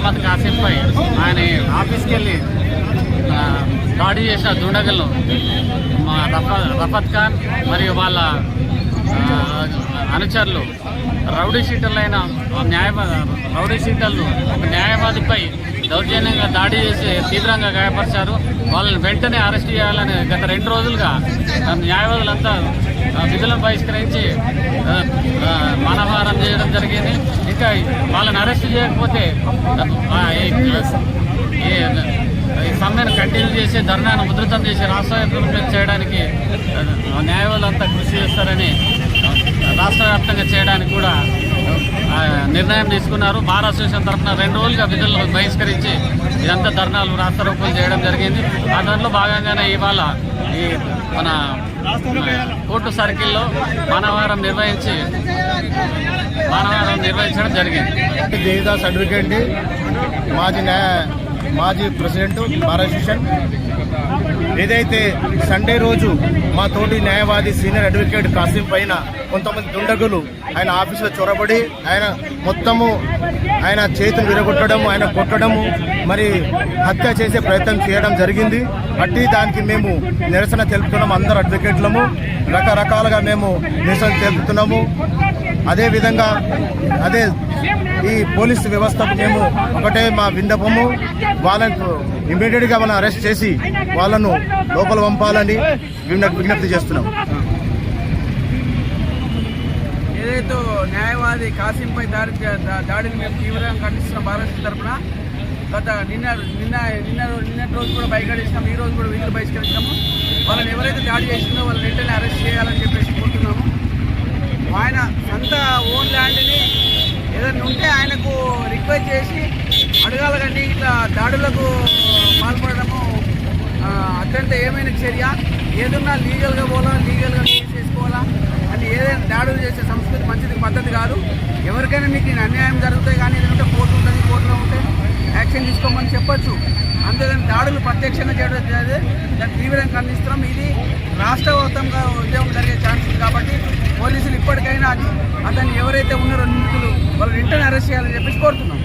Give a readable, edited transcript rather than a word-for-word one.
మహమ్మద్ కాసిఫ్పై ఆయన ఆఫీస్కి వెళ్ళి దాడి చేసిన దుండగులను రఫత్ ఖాన్ మరియు వాళ్ళ అనుచరులు రౌడీ షీటర్లైన ఒక న్యాయవాదిపై దౌర్జన్యంగా దాడి చేసి తీవ్రంగా గాయపరిచారు. వాళ్ళని వెంటనే అరెస్ట్ చేయాలని గత 2 రోజులుగా న్యాయవాదులంతా విధులను బహిష్కరించి మానవహారం చేయడం జరిగింది. ఇంకా వాళ్ళని అరెస్ట్ చేయకపోతే ఈ సమ్మెను కంటిన్యూ చేసి ధర్నాను ఉధృతం చేసి రాష్ట్ర వ్యాప్తంగా చేయడానికి న్యాయవాదులంతా కృషి చేస్తారని రాష్ట్ర వ్యాప్తంగా చేయడానికి కూడా నిర్ణయం తీసుకున్నారు. బార్ అసోసియేషన్ తరఫున 2 రోజులుగా విధులను బహిష్కరించి ఇదంతా ధర్నాలు రాస్తారోకోలు చేయడం జరిగింది. ఆ దాంట్లో భాగంగానే ఇవాళ ఈ మన కోర్టు సర్కిల్లో మానవహారం నిర్వహించడం జరిగింది. దేవిదాస్ అడ్వకేట్, మాజీ ప్రెసిడెంట్ బార్ అసోసియేషన్. ఏదైతే సండే రోజు మా తోటి న్యాయవాది సీనియర్ అడ్వకేట్ కాసిం పైన కొంతమంది దుండగులు ఆయన ఆఫీసులో చొరబడి ఆయన చేతులు విరగొట్టడము, ఆయన కొట్టడము, మరి హత్య చేసే ప్రయత్నం చేయడం జరిగింది. అట్టి దానికి మేము నిరసన తెలుపుతున్నాము. అందరు అడ్వకేట్లము రకరకాలుగా మేము నిరసన తెలుపుతున్నాము. అదేవిధంగా ఈ పోలీసు వ్యవస్థకు మేము ఒకటే మా విన్నపము, వాళ్ళకు ఇమీడియట్గా మనం అరెస్ట్ చేసి వాళ్ళను లోపల పంపాలని విజ్ఞప్తి చేస్తున్నాం. ఏదైతే న్యాయవాది కాసింపై దాడిని మేము తీవ్రంగా ఖండిస్తున్న భారత తరఫున గత నిన్నటి రోజు కూడా బహిష్కరించినాము. ఈ రోజు కూడా విధులు బహిష్కరించాము. వాళ్ళని ఎవరైతే దాడి చేసిందో వాళ్ళని వెంటనే అరెస్ట్ చేయాలని చెప్పేసి కోరుతున్నాము. ఆయన సొంత ఓన్ ల్యాండ్ని ఏదైనా ఉంటే ఆయనకు రిక్వెస్ట్ చేసి అడగాల, కానీ ఇట్లా దాడులకు పాల్పడము అత్యంత ఏమైనా చర్య. ఏదన్నా లీగల్గా పోవాలా, లీగల్గా చేసుకోవాలా అని ఏదైనా దాడులు చేసే సంస్కృతి మంచిది పద్ధతి కాదు. ఎవరికైనా మీకు అన్యాయం జరుగుతాయి, కానీ ఏదంటే కోర్టు ఉంటుంది, కోర్టులో ఉంటే యాక్షన్ తీసుకోమని చెప్పొచ్చు. అంతేగాని దాడులు ప్రత్యక్షంగా చేయడం దాన్ని తీవ్రంగా ఖండిస్తున్నాం. ఇది రాష్ట్ర వ్యాప్తంగా ఉద్యోగం జరిగే ఛాన్స్ ఉంది కాబట్టి పోలీసులు ఇప్పటికైనా అతన్ని ఎవరైతే ఉన్నారో నిందితులు వాళ్ళు వెంటనే అరెస్ట్ చేయాలని చెప్పేసి కోరుతున్నాం.